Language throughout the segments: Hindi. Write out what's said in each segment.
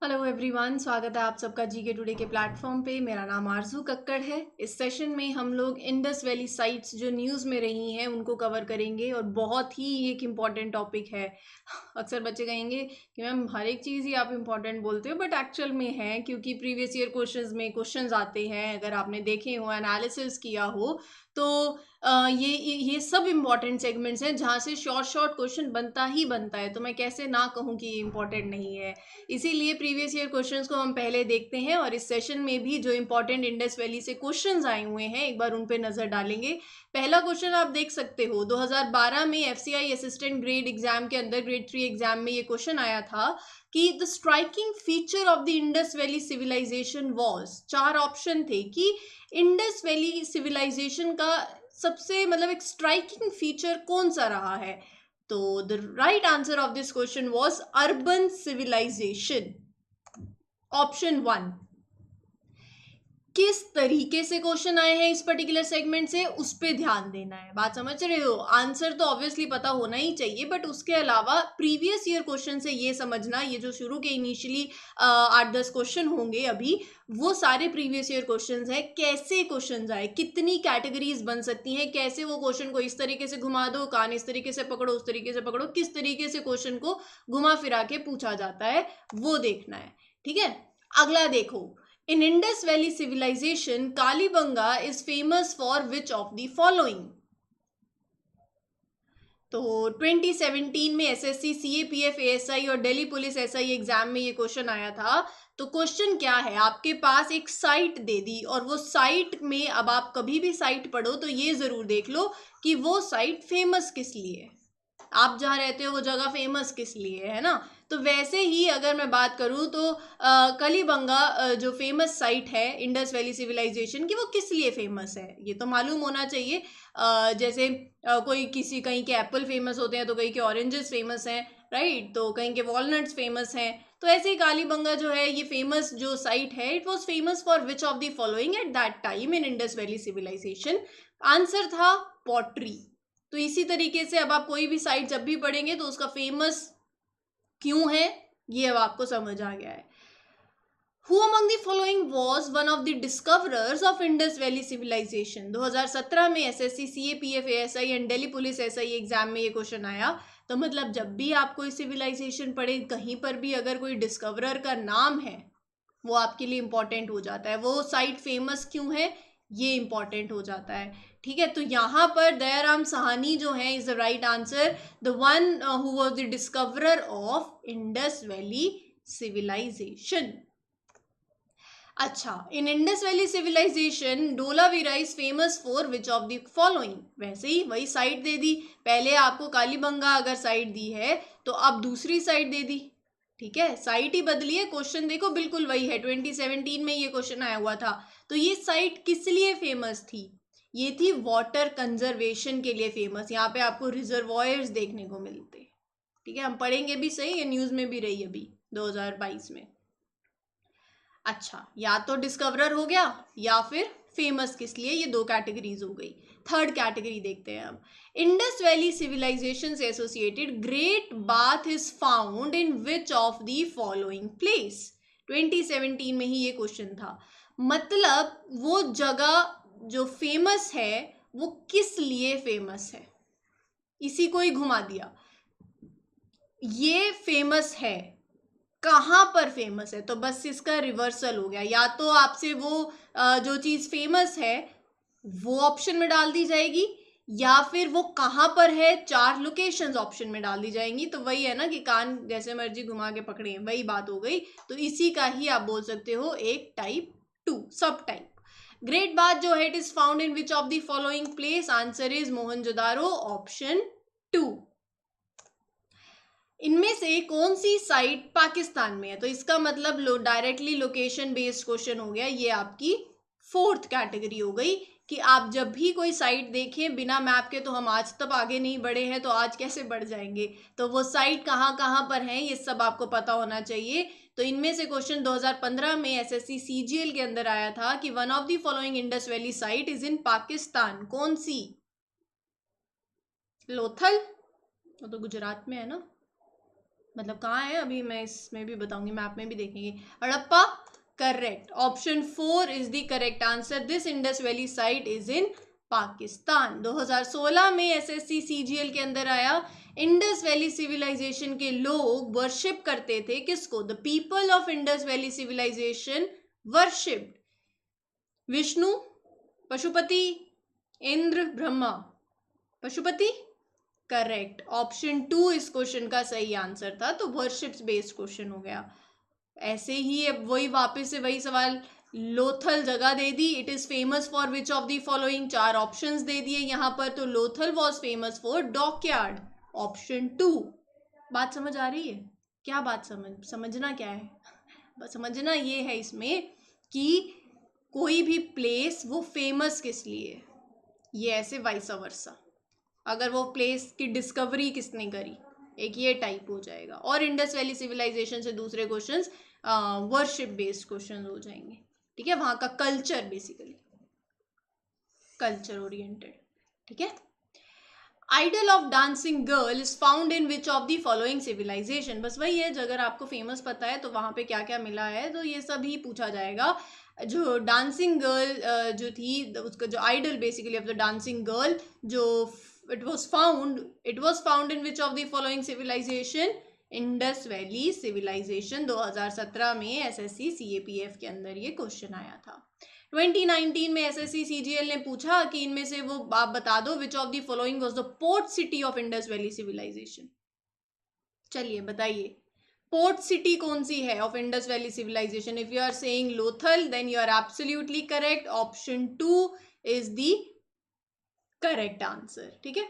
हेलो एवरीवन, स्वागत है आप सबका जीके टुडे के प्लेटफॉर्म पे। मेरा नाम आरजू कक्कड़ है। इस सेशन में हम लोग इंडस वैली साइट्स जो न्यूज़ में रही हैं उनको कवर करेंगे और बहुत ही एक इम्पॉर्टेंट टॉपिक है। अक्सर बच्चे कहेंगे कि मैम हर एक चीज़ ही आप इम्पॉर्टेंट बोलते हो, बट एक्चुअल में है क्योंकि प्रीवियस ईयर क्वेश्चंस में क्वेश्चंस आते हैं। अगर आपने देखे हो, एनालिसिस किया हो, तो ये सब इम्पॉर्टेंट सेगमेंट्स हैं जहाँ से शॉर्ट शॉर्ट क्वेश्चन बनता ही बनता है। तो मैं कैसे ना कहूँ कि ये इम्पॉर्टेंट नहीं है। इसीलिए प्रीवियस ईयर क्वेश्चंस को हम पहले देखते हैं और इस सेशन में भी जो इंपॉर्टेंट इंडस वैली से क्वेश्चंस आए हुए हैं एक बार उन पे नजर डालेंगे। पहला क्वेश्चन आप देख सकते हो, 2012 में एफसीआई असिस्टेंट ग्रेड एग्जाम के अंदर ग्रेड 3 एग्जाम में ये क्वेश्चन आया था कि the striking feature of the Indus valley civilization was. चार ऑप्शन थे कि इंडस वैली सिविलाइजेशन का सबसे मतलब एक स्ट्राइकिंग फीचर कौन सा रहा है। तो the right answer of this question was urban civilization, option 1। किस तरीके से क्वेश्चन आए हैं इस पर्टिकुलर सेगमेंट से, उस पे ध्यान देना है। बात समझ रहे हो? आंसर तो ऑब्वियसली पता होना ही चाहिए, बट उसके अलावा प्रीवियस ईयर क्वेश्चन से ये समझना, ये जो शुरू के इनिशियली 8-10 क्वेश्चन होंगे अभी, वो सारे प्रीवियस ईयर क्वेश्चन है। कैसे क्वेश्चन आए, कितनी कैटेगरीज बन सकती हैं, कैसे वो क्वेश्चन को इस तरीके से घुमा दो, कान इस तरीके से पकड़ो, उस तरीके से पकड़ो, किस तरीके से क्वेश्चन को घुमा फिरा के पूछा जाता है, वो देखना है। ठीक है, अगला देखो। In Indus Valley civilization, Kalibanga is famous for which of the following? तो 2017 में एसएससी, सीएपीएफ, एएसआई और दिल्ली पुलिस एसआई एग्जाम में ये क्वेश्चन आया था। तो क्वेश्चन क्या है, आपके पास एक साइट दे दी और वो साइट में, अब आप कभी भी साइट पढ़ो तो ये जरूर देख लो कि वो साइट फेमस किस लिए है। आप जहाँ रहते हो वो जगह फेमस किस लिए है ना। तो वैसे ही अगर मैं बात करूँ तो कलीबंगा जो फेमस साइट है इंडस वैली सिविलाइजेशन की, वो किस लिए फेमस है ये तो मालूम होना चाहिए। जैसे कोई किसी कहीं के एप्पल फेमस होते हैं तो कहीं के ऑरेंजेस फेमस हैं, राइट, तो कहीं के वॉलनट्स फेमस हैं। तो ऐसे ही कालीबंगा जो है ये फेमस जो साइट है, it was famous for which of the following at that time in Indus valley civilization. Answer था पॉटरी। तो इसी तरीके से अब आप कोई भी साइट जब भी पढ़ेंगे तो उसका फेमस क्यों है ये अब आपको समझ आ गया है। Who among the following was one of the discoverers of Indus Valley Civilization? 2017 में SSC, CAPF, ASI and Delhi police SI exam में ये क्वेश्चन आया। तो मतलब जब भी आप कोई सिविलाइजेशन पढ़े, कहीं पर भी अगर कोई डिस्कवरर का नाम है, वो आपके लिए इंपॉर्टेंट हो जाता है। वो साइट फेमस क्यों है ये इंपॉर्टेंट हो जाता है। ठीक है, तो यहाँ पर दयाराम साहनी जो है is the right answer, the one who was the discoverer of Indus valley civilisation. अच्छा, in Indus valley civilisation Dholavira is famous for which of the following. वैसे ही वही साइट दे दी, पहले आपको कालीबंगा अगर साइट दी है तो अब दूसरी साइट दे दी। ठीक है, साइट ही बदली है, क्वेश्चन देखो बिल्कुल वही है। 2017 में ये क्वेश्चन आया हुआ था। तो ये साइट किस लिए फेमस थी? ये थी वाटर कंजर्वेशन के लिए फेमस। यहाँ पे आपको रिजर्वॉयर्स देखने को मिलते। ठीक है, हम पढ़ेंगे भी सही, ये न्यूज में भी रही अभी 2022 में। अच्छा, या तो डिस्कवरर हो गया या फिर फेमस किस लिए, ये दो कैटेगरीज हो गई। थर्ड कैटेगरी देखते हैं अब। इंडस वैली सिविलाइजेशन से associated great bath is found in which of the following place. 2017 में ही ये क्वेश्चन था। मतलब वो जगह जो फेमस है वो किस लिए फेमस है, इसी को ही घुमा दिया। ये फेमस है, कहाँ पर फेमस है, तो बस इसका रिवर्सल हो गया। या तो आपसे वो जो चीज फेमस है वो ऑप्शन में डाल दी जाएगी, या फिर वो कहाँ पर है, चार लोकेशंस ऑप्शन में डाल दी जाएंगी। तो वही है ना कि कान जैसे मर्जी घुमा के पकड़े, वही बात हो गई। तो इसी का ही आप बोल सकते हो एक टाइप 2 सब टाइप। ग्रेट बाथ जो है it is found in which of the following place. Answer is Mohenjodaro, option 2। इनमें से कौन सी साइट पाकिस्तान में है? तो इसका मतलब डायरेक्टली लोकेशन बेस्ड क्वेश्चन हो गया। ये आपकी फोर्थ कैटेगरी हो गई कि आप जब भी कोई साइट देखें बिना मैप के, तो हम आज तक आगे नहीं बढ़े हैं तो आज कैसे बढ़ जाएंगे, तो वो साइट कहाँ कहाँ पर है ये सब आपको पता होना चाहिए। तो इनमें से क्वेश्चन 2015 में एसएससी सीजीएल के अंदर आया था कि one of the following Indus valley site is in Pakistan. कौन सी? लोथल, वो तो गुजरात में है ना। मतलब कहाँ है अभी, मैं इसमें भी बताऊंगी, मैप में भी देखेंगे। Harappa, correct, option 4 is the correct answer. This Indus valley site is in Pakistan. 2016 में एसएससी सीजीएल के अंदर आया। इंडस वैली सिविलाइजेशन के लोग वर्शिप करते थे किसको? The people of Indus valley civilization worship Vishnu, Pashupati, Indra, Brahma. Pashupati, correct, option 2 इस क्वेश्चन का सही आंसर था। तो वर्शिप्स बेस्ड क्वेश्चन हो गया। ऐसे ही अब वही वापस से वही सवाल, लोथल जगह दे दी। It is famous for which of the following, 4 options दे दिए यहाँ पर। तो Lothal was famous for dockyard, option 2। बात समझ आ रही है? क्या बात समझना क्या है? समझना ये है इसमें कि कोई भी प्लेस वो फेमस किस लिए, ये ऐसे वाइस वर्सा, अगर वो प्लेस की डिस्कवरी किसने करी, एक ये टाइप हो जाएगा। और इंडस वैली सिविलाइजेशन से दूसरे क्वेश्चंस वर्शिप बेस्ड क्वेश्चंस हो जाएंगे, ठीक है, वहां का कल्चर, बेसिकली कल्चर ओरिएंटेड, ठीक है। Idol of dancing girl is found in which of the following civilization. बस वही है, अगर आपको फेमस पता है तो वहां पे क्या क्या मिला है, तो ये सब ही पूछा जाएगा। जो डांसिंग गर्ल जो थी, उसका जो idol basically of the dancing girl, जो it was found in which of the following civilization? Indus valley civilization. 2017 में एसएससी सीएपीएफ के अंदर ये क्वेश्चन आया था। 2019 में एसएससी सीजीएल ने पूछा कि इनमें से वो आप बता दो which of the following was the port city of Indus valley civilization. चलिए बताइए, पोर्ट सिटी कौन सी है of Indus valley civilization? If you are saying Lothal then you are absolutely correct, option 2 is the correct answer, ठीक है।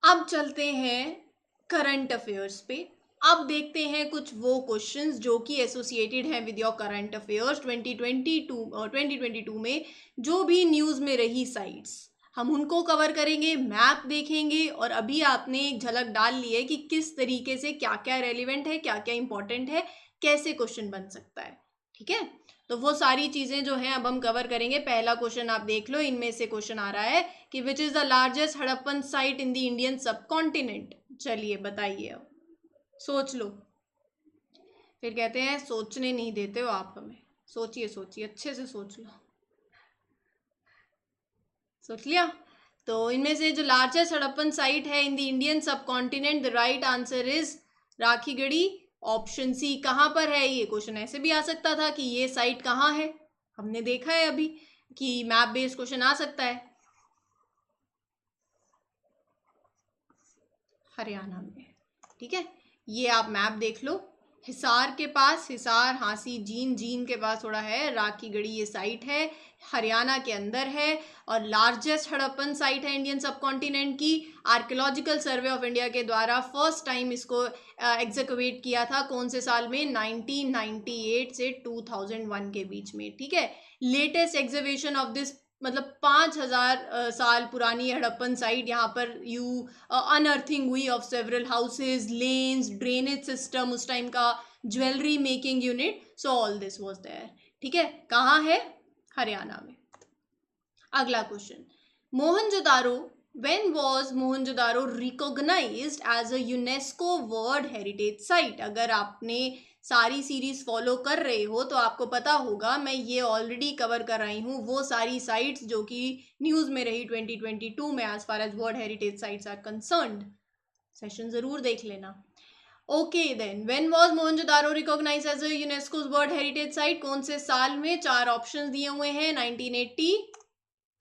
अब चलते हैं करंट अफेयर्स पे। अब देखते हैं कुछ वो क्वेश्चंस जो कि एसोसिएटेड हैं विद योर करंट अफेयर्स। 2022 में जो भी न्यूज़ में रही साइट्स, हम उनको कवर करेंगे, मैप देखेंगे, और अभी आपने एक झलक डाल ली है कि किस तरीके से क्या क्या रेलिवेंट है, क्या क्या इंपॉर्टेंट है, कैसे क्वेश्चन बन सकता है, ठीक है। तो वो सारी चीज़ें जो हैं अब हम कवर करेंगे। पहला क्वेश्चन आप देख लो, इनमें से क्वेश्चन आ रहा है कि which is the largest Harappan site in the Indian सब कॉन्टिनेंट। चलिए बताइए, अब सोच लो। फिर कहते हैं सोचने नहीं देते हो आप हमें। सोचिए सोचिए, अच्छे से सोच लो। सोच लिया? तो इनमें से जो लार्जेस्ट हड़प्पन साइट है in the Indian subcontinent, the right answer is Rakhigarhi, option C. कहाँ पर है ये? क्वेश्चन ऐसे भी आ सकता था कि ये साइट कहाँ है, हमने देखा है अभी कि मैप बेस्ड क्वेश्चन आ सकता है। हरियाणा में, ठीक है। ये आप मैप देख लो, हिसार के पास, हिसार हांसी जीन के पास थोड़ा है, राखीगढ़ी ये साइट है, हरियाणा के अंदर है, और लार्जेस्ट हड़प्पन साइट है इंडियन सब कॉन्टिनेंट की। आर्कियोलॉजिकल सर्वे ऑफ इंडिया के द्वारा फर्स्ट टाइम इसको एग्जीक्यूट किया था, कौन से साल में? 1998 से 2001 के बीच में, ठीक है। लेटेस्ट एग्जीबिशन ऑफ दिस, मतलब 5000 साल पुरानी हड़प्पन साइट, यहाँ पर अनअर्थिंग हुई of several houses, lanes, drainage system उस टाइम का, jewellery making unit, so all this was there, ठीक है। कहाँ है? हरियाणा में। अगला question, Mohenjodaro, when was Mohenjodaro recognized as a UNESCO world heritage site? अगर आपने सारी सीरीज फॉलो कर रहे हो तो आपको पता होगा, मैं ये ऑलरेडी कवर कर रही हूँ वो सारी साइट्स जो कि न्यूज़ में रही 2022 में as far as world heritage sites are concerned. Session जरूर देख लेना। Okay then, when was Mohenjodaro recognised as a UNESCO's world heritage site? कौन से साल में? 4 ऑप्शंस दिए हुए हैं। 1980,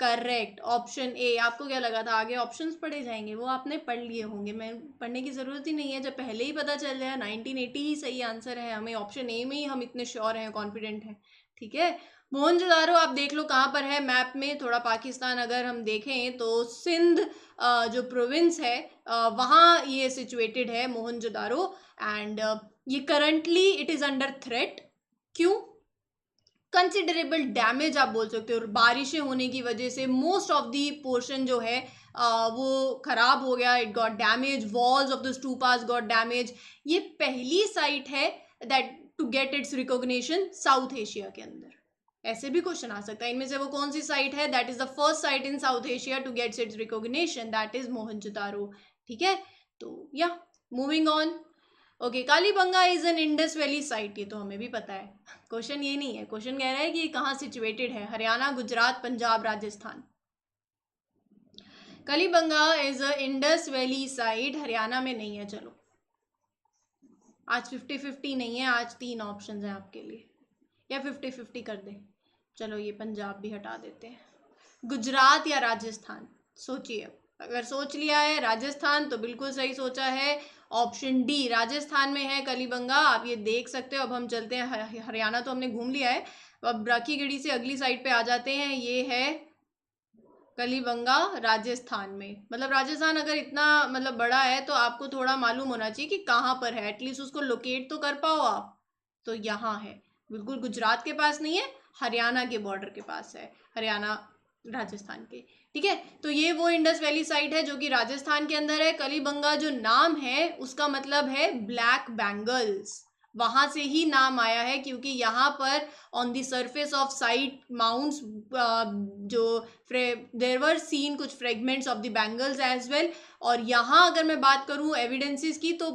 करेक्ट, ऑप्शन ए। आपको क्या लगा था आगे ऑप्शंस पढ़े जाएंगे? वो आपने पढ़ लिए होंगे, मैं पढ़ने की ज़रूरत ही नहीं है, जब पहले ही पता चल जाए 1980 ही सही आंसर है, हमें ऑप्शन ए में ही हम इतने श्योर हैं, कॉन्फिडेंट हैं, ठीक है। मोहनजोदारो आप देख लो कहाँ पर है मैप में, थोड़ा पाकिस्तान अगर हम देखें तो सिंध जो प्रोविंस है वहाँ ये सिचुएटेड है मोहनजोदारो। एंड ये currently it is under threat. क्यों? कंसिडरेबल डैमेज आप बोल सकते हो, बारिशें होने की वजह से मोस्ट ऑफ दी पोर्शन जो है वो खराब हो गया, it got damage, walls of the stupas got damage. ये पहली साइट है that to get its recognition South Asia के अंदर। ऐसे भी क्वेश्चन आ सकता है, इनमें से वो कौन सी साइट है? That is the first site in South Asia to get its recognition, that is Mohenjodaro, ठीक है। तो या moving on. Okay, Kalibangan is an Indus valley site, ये तो हमें भी पता है। क्वेश्चन ये नहीं है, क्वेश्चन कह रहा है कि कहाँ सिचुएटेड है, Haryana, Gujarat, Punjab, Rajasthan. Kalibangan is a Indus valley site, Haryana में नहीं है। चलो आज 50-50 नहीं है, आज 3 ऑप्शंस हैं आपके लिए, या 50-50 कर दे। चलो ये पंजाब भी हटा देते हैं। गुजरात या राजस्थान, सोचिए। अगर सोच लिया है राजस्थान तो बिल्कुल सही सोचा है। ऑप्शन डी राजस्थान में है कलीबंगा, आप ये देख सकते हो। अब हम चलते हैं, हरियाणा तो हमने घूम लिया है, अब राखीगढ़ी से अगली साइड पे आ जाते हैं। ये है कलीबंगा राजस्थान में। मतलब राजस्थान अगर इतना मतलब बड़ा है तो आपको थोड़ा मालूम होना चाहिए कि कहाँ पर है, एटलीस्ट उसको लोकेट तो कर पाओ आप। तो यहाँ है, बिल्कुल गुजरात के पास नहीं है, हरियाणा के बॉर्डर के पास है, हरियाणा राजस्थान के। ठीक है, तो ये वो इंडस वैली साइट है जो कि राजस्थान के अंदर है। कलीबंगा जो नाम है उसका मतलब है ब्लैक बैंगल्स, वहां से ही नाम आया है, क्योंकि यहाँ पर on the surface of site mounts जो देयर वर सीन कुछ fragments of the bangles as well. और यहाँ अगर मैं बात करूँ एविडेंसेस की, तो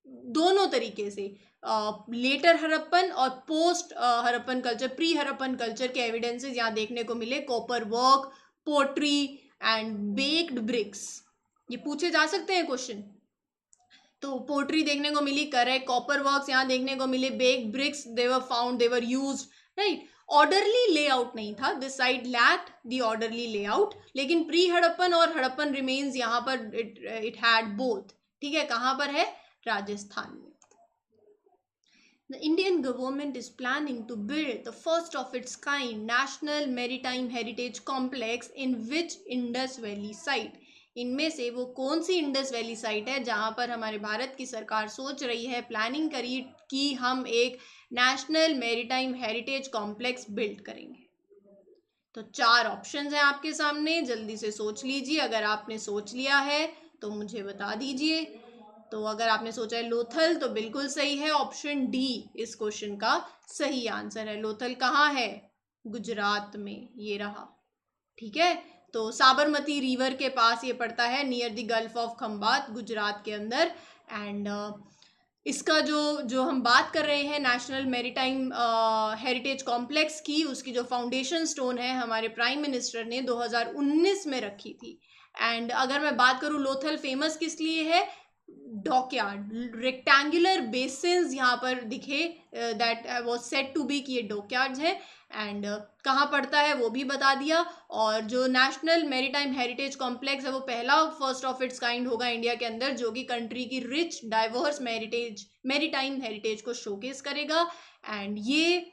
दोनों तरीके से लेटर हड़प्पन और post Harappan culture, pre Harappan culture के एविडेंसेस यहाँ देखने को मिले। Copper work, pottery and baked bricks, ये पूछे जा सकते हैं क्वेश्चन। तो पोट्री देखने को मिली, करेक्ट। कॉपर वर्क्स यहाँ देखने को मिले, बेक्ड ब्रिक्स देवर फाउंड, देवर यूज्ड, राइट। ऑर्डरली लेआउट नहीं था, this site lacked the orderly layout, लेकिन प्री हड़प्पन और हड़प्पन रिमेन्स यहाँ पर इट हैड बोथ। ठीक है, कहाँ पर है, राजस्थान में। The Indian government is planning to build the first of its kind National Maritime Heritage Complex in which Indus Valley site? इनमें से वो कौन सी इंडस वैली साइट है जहां पर हमारे भारत की सरकार सोच रही है, प्लानिंग करी कि हम एक national maritime heritage complex build करेंगे? तो 4 ऑप्शंस हैं आपके सामने, जल्दी से सोच लीजिए। अगर आपने सोच लिया है तो मुझे बता दीजिए। तो अगर आपने सोचा है लोथल तो बिल्कुल सही है, ऑप्शन डी इस क्वेश्चन का सही आंसर है। लोथल कहाँ है, गुजरात में, ये रहा। ठीक है, तो साबरमती रिवर के पास ये पड़ता है, near the gulf of Khambhat, Gujarat के अंदर। एंड इसका जो जो हम बात कर रहे हैं नेशनल मैरीटाइम हेरिटेज कॉम्प्लेक्स की, उसकी जो फाउंडेशन स्टोन है हमारे प्राइम मिनिस्टर ने 2019 में रखी थी। एंड अगर मैं बात करूँ लोथल फेमस किस लिए है, डॉकयार्ड, रेक्टेंगुलर बेसिन्स यहाँ पर दिखे, that was said to be कि ये डॉकयार्ड्स हैं। एंड कहाँ पड़ता है वो भी बता दिया। और जो नेशनल मैरीटाइम हेरिटेज कॉम्प्लेक्स है वो पहला फर्स्ट ऑफ इट्स काइंड होगा इंडिया के अंदर, जो कि कंट्री की रिच डाइवर्स मैरीटाइम हेरिटेज को शोकेस करेगा। एंड ये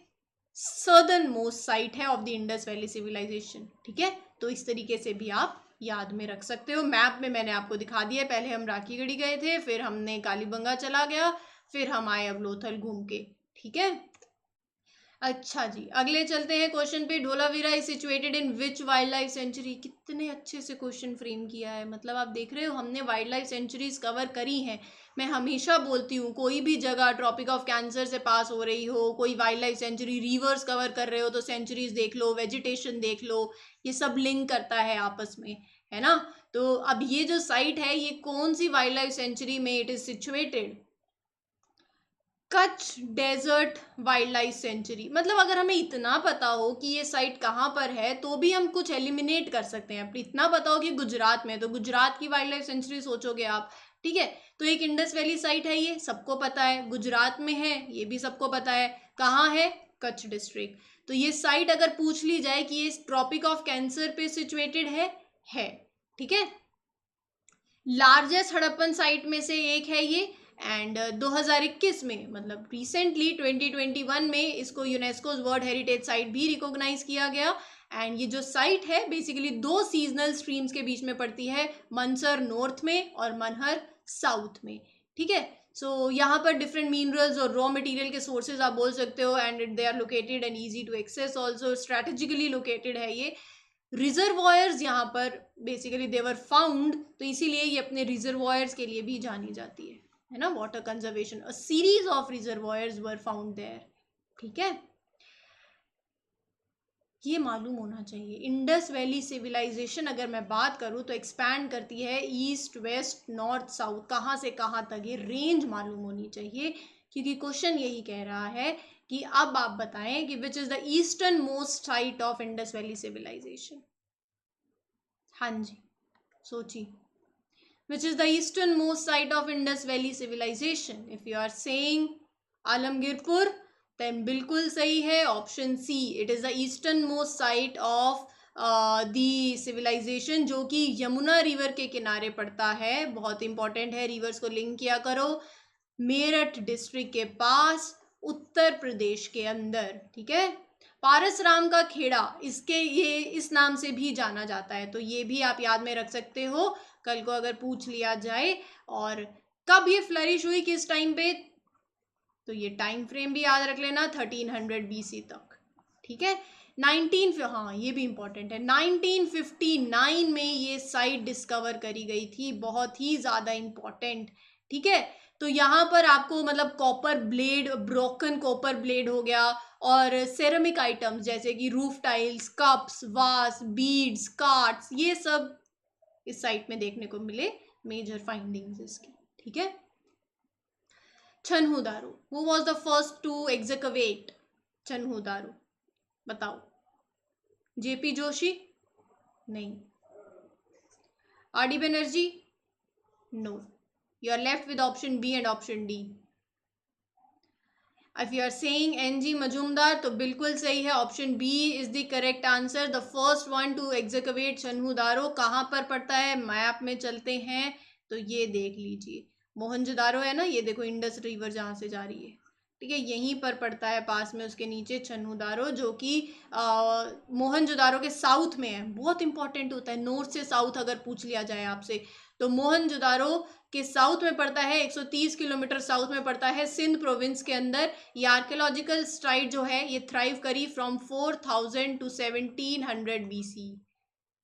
सदर्न मोस्ट साइट है of the Indus valley civilization. ठीक है, तो इस तरीके से भी आप याद में रख सकते हो। मैप में मैंने आपको दिखा दिया, पहले हम राखीगढ़ी गए थे, फिर हमने कालीबंगा चला गया, फिर हम आए अब लोथल घूम के। ठीक है, अच्छा जी, अगले चलते हैं क्वेश्चन पे। Dholavira is situated in which wild life sanctuary? कितने अच्छे से क्वेश्चन फ्रेम किया है, मतलब आप देख रहे हो हमने वाइल्ड लाइफ सेंचुरीज कवर करी हैं। मैं हमेशा बोलती हूँ कोई भी जगह ट्रॉपिक ऑफ कैंसर से पास हो रही हो, कोई wild life sanctuary, reverse cover कर रहे हो तो सेंचुरीज देख लो, वेजिटेशन देख लो, ये सब लिंक करता है आपस में, है ना। तो अब ये जो साइट है ये कौन सी वाइल्ड लाइफ सेंचुरी में it is situated? Kutch desert wildlife sanctuary. मतलब अगर हमें इतना पता हो कि ये साइट कहाँ पर है तो भी हम कुछ एलिमिनेट कर सकते हैं। अब इतना पता हो कि गुजरात में, तो गुजरात की वाइल्ड लाइफ सेंचुरी सोचोगे आप। ठीक है, तो एक इंडस वैली साइट है, ये सबको पता है, गुजरात में है, ये भी सबको पता है। कहाँ है, कच्छ डिस्ट्रिक्ट। तो ये साइट अगर पूछ ली जाए कि ये ट्रॉपिक ऑफ कैंसर पे सिचुएटेड है। ठीक है, लार्जेस्ट हड़प्पन साइट में से एक है ये। एंड 2021 में, मतलब रिसेंटली 2021 में, इसको यूनेस्कोज वर्ल्ड हेरिटेज साइट भी रिकॉग्नाइज किया गया। एंड ये जो साइट है बेसिकली 2 सीजनल स्ट्रीम्स के बीच में पड़ती है, मनसर नॉर्थ में और मनहर साउथ में। ठीक है, सो यहाँ पर डिफरेंट मिनरल्स और रॉ मटेरियल के सोर्सेज आप बोल सकते हो, and they are located and easy to access also, strategically located है ये। रिजर्वॉयर्स यहाँ पर बेसिकली देवर फाउंड, तो इसीलिए ये अपने रिजर्वॉयर्स के लिए भी जानी जाती है ना, water conservation, a series of reservoirs were found there. ठीक है, ये मालूम होना चाहिए। इंडस वैली सिविलाइजेशन अगर मैं बात करूँ तो एक्सपैंड करती है ईस्ट वेस्ट नॉर्थ साउथ, कहाँ से कहाँ तक, ये रेंज मालूम होनी चाहिए, क्योंकि क्वेश्चन यही कह रहा है कि अब आप बताएं कि which is the easternmost site of Indus valley civilization. हाँ जी, सोचिए, which is the easternmost site of Indus valley civilization. If you are saying Alamgirpur, देन बिल्कुल सही है option C, it is the easternmost site of the civilization, जो कि यमुना रिवर के किनारे पड़ता है। बहुत इंपॉर्टेंट है, रिवर्स को लिंक किया करो। मेरठ डिस्ट्रिक्ट के पास, उत्तर प्रदेश के अंदर, ठीक है। पारसराम का खेड़ा, इसके ये इस नाम से भी जाना जाता है, तो ये भी आप याद में रख सकते हो कल को अगर पूछ लिया जाए। और कब ये फ्लरिश हुई, किस टाइम पे, तो ये टाइम फ्रेम भी याद रख लेना, 1300 BC तक, ठीक है। हाँ ये भी इंपॉर्टेंट है, 1959 में ये साइट डिस्कवर करी गई थी, बहुत ही ज़्यादा इंपॉर्टेंट, ठीक है। तो यहाँ पर आपको मतलब copper blade, broken copper blade हो गया, और सेरेमिक आइटम्स जैसे कि रूफ टाइल्स, कप्स, वास, बीड्स, कार्ड्स, ये सब इस साइट में देखने को मिले, मेजर फाइंडिंग्स इसकी, ठीक है। Chanhudaro, who was the first to excavate Chanhudaro, बताओ। जेपी जोशी? नहीं। RD Banerjee? No. You are left with option B and option D. If you are saying NG Majumdar, तो बिल्कुल सही है, option B is the correct answer, the first one to excavate Chanhudaro. कहाँ पर पड़ता है, मैप में चलते हैं तो ये देख लीजिए, मोहनजोदारो है ना, ये देखो इंडस रिवर जहाँ से जा रही है, ठीक है, यहीं पर पड़ता है, पास में उसके नीचे छन्हु-दारो, जो कि मोहनजोदारो के साउथ में है। बहुत इंपॉर्टेंट होता है, नॉर्थ से साउथ अगर पूछ लिया जाए आपसे, तो मोहनजोदारो के साउथ में पड़ता है, 130 किलोमीटर साउथ में पड़ता है, सिंध प्रोविंस के अंदर। ये आर्कियोलॉजिकल साइट जो है ये थ्राइव करी फ्रॉम 4000 टू 1700 BC,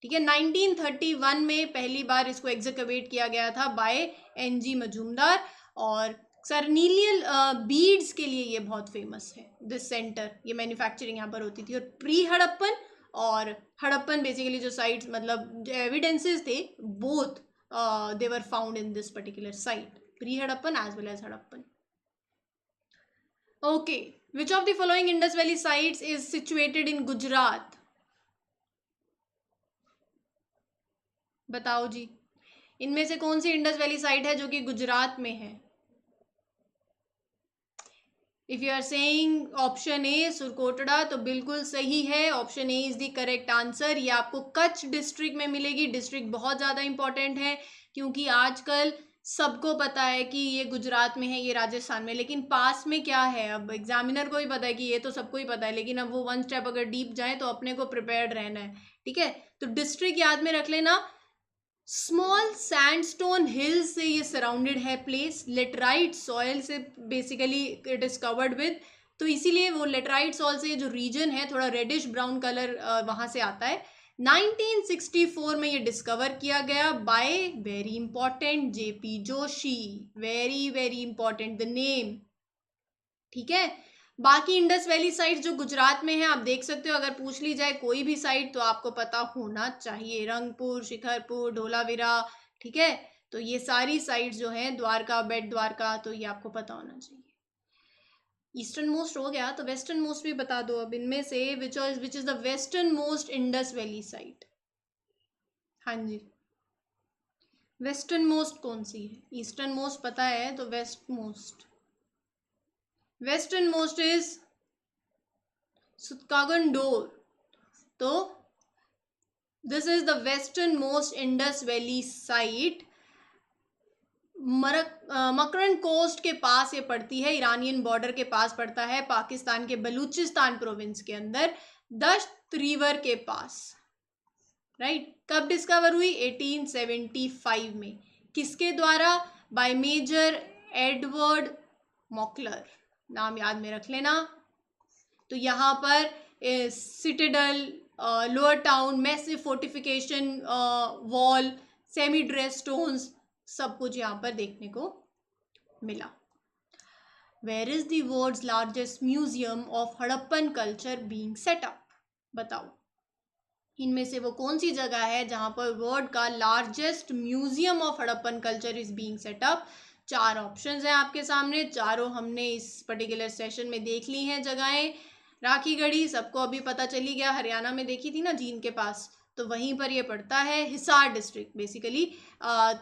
ठीक है। 1931 में पहली बार इसको एग्जकवेट किया गया था बाय एनजी मजूमदार, और सर्निलियल बीड्स के लिए ये बहुत फेमस है, दिस सेंटर, ये मैन्युफैक्चरिंग यहाँ पर होती थी। और प्री हड़प्पन और हड़प्पन बेसिकली जो साइट्स मतलब एविडेंसेस थे, both they were found in this particular site, pre-Harappan as well as Harappan. Okay, which of the following Indus Valley sites is situated in Gujarat? बताओ जी, इनमें से कौन सी इंडस वैली साइट है जो कि गुजरात में है? If you are saying option A Surkotada, तो बिल्कुल सही है, option A is the correct answer. ये आपको कच्छ डिस्ट्रिक्ट में मिलेगी। डिस्ट्रिक्ट बहुत ज़्यादा इंपॉर्टेंट है, क्योंकि आजकल सबको पता है कि ये गुजरात में है, ये राजस्थान में, लेकिन पास में क्या है, अब एग्जामिनर को भी पता है कि ये तो सबको ही पता है, लेकिन अब वो वन स्टेप अगर डीप जाए तो अपने को प्रिपेयर्ड रहना है, ठीक है। तो डिस्ट्रिक्ट याद में रख लेना। स्मॉल सैंडस्टोन हिल्स से ये सराउंडेड है प्लेस, लेटराइट सॉयल से basically it is covered with, तो इसीलिए वो लेटराइट सॉइल से जो रीजन है थोड़ा रेडिश ब्राउन कलर वहाँ से आता है। 1964 में ये डिस्कवर किया गया by very important JP Joshi, very very important the name, ठीक है। बाकी इंडस वैली साइट जो गुजरात में है, आप देख सकते हो, अगर पूछ ली जाए कोई भी साइट तो आपको पता होना चाहिए, रंगपुर, शिखरपुर, धोलावीरा, ठीक है। तो ये सारी साइट्स जो हैं, द्वारका, बेट द्वारका, तो ये आपको पता होना चाहिए। ईस्टर्न मोस्ट हो गया, तो वेस्टर्न मोस्ट भी बता दो अब, इनमें से विच is the western most Indus valley site? हाँ जी, वेस्टर्न मोस्ट कौन सी है? ईस्टर्न मोस्ट पता है, तो west most, western most is Sutkagendor, तो this is the western most Indus valley site. Makran coast के पास ये पड़ती है, ईरानियन बॉर्डर के पास पड़ता है, पाकिस्तान के बलूचिस्तान प्रोविंस के अंदर, दश्त रिवर के पास, राइट। कब डिस्कवर हुई? 1875 में। किसके द्वारा? बाय मेजर एडवर्ड मॉकलर, नाम याद में रख लेना। तो यहाँ पर citadel, lower town, massive fortification wall, semi dress stones, सब कुछ यहाँ पर देखने को मिला। Where is the world's largest museum of Harappan culture being set up? बताओ इनमें से वो कौन सी जगह है जहां पर वर्ल्ड का largest museum of Harappan culture is being setup. 4 options हैं आपके सामने, चारों हमने इस पर्टिकुलर सेशन में देख ली हैं जगहें। राखी गढ़ी सबको अभी पता चली गया, हरियाणा में देखी थी ना जींद के पास, तो वहीं पर ये पड़ता है, हिसार डिस्ट्रिक्ट बेसिकली।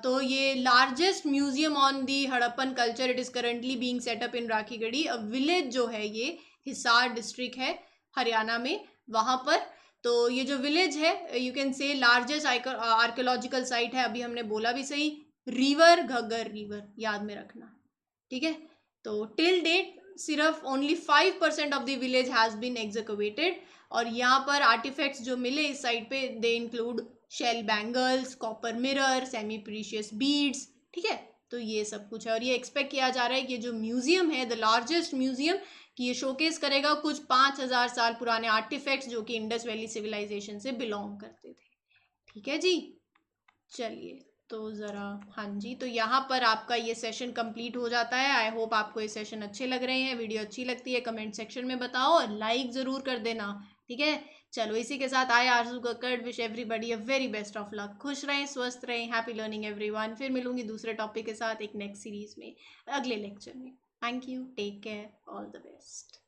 तो ये largest museum on the Harappan culture, it is currently being setup in Rakhi Garhi. A village जो है ये हिसार डिस्ट्रिक्ट है हरियाणा में, वहां पर। तो ये जो विलेज है you can say largest archaeological site है, अभी हमने बोला भी सही, रिवर घग्गर रिवर, याद में रखना, ठीक है। तो टिल डेट सिर्फ only 5% of the village has been executed, और यहाँ पर आर्टिफैक्ट्स जो मिले इस साइट पे they include shell bangles, copper mirror, semi precious beads, ठीक है। तो ये सब कुछ है, और ये एक्सपेक्ट किया जा रहा है कि जो म्यूजियम है, द लार्जेस्ट म्यूजियम, कि ये शोकेस करेगा कुछ 5000 साल पुराने आर्टिफैक्ट्स जो कि इंडस वैली सिविलाइजेशन से बिलोंग करते थे। ठीक है जी, चलिए तो ज़रा, हाँ जी, तो यहाँ पर आपका ये सेशन कंप्लीट हो जाता है। आई होप आपको ये सेशन अच्छे लग रहे हैं। वीडियो अच्छी लगती है कमेंट सेक्शन में बताओ और लाइक ज़रूर कर देना, ठीक है। चलो इसी के साथ आई आरजू Kakkar wish everybody a very best of luck. खुश रहें, स्वस्थ रहें, हैप्पी लर्निंग एवरीवन। फिर मिलूंगी दूसरे टॉपिक के साथ एक नेक्स्ट सीरीज में, अगले लेक्चर में। Thank you, take care, all the best.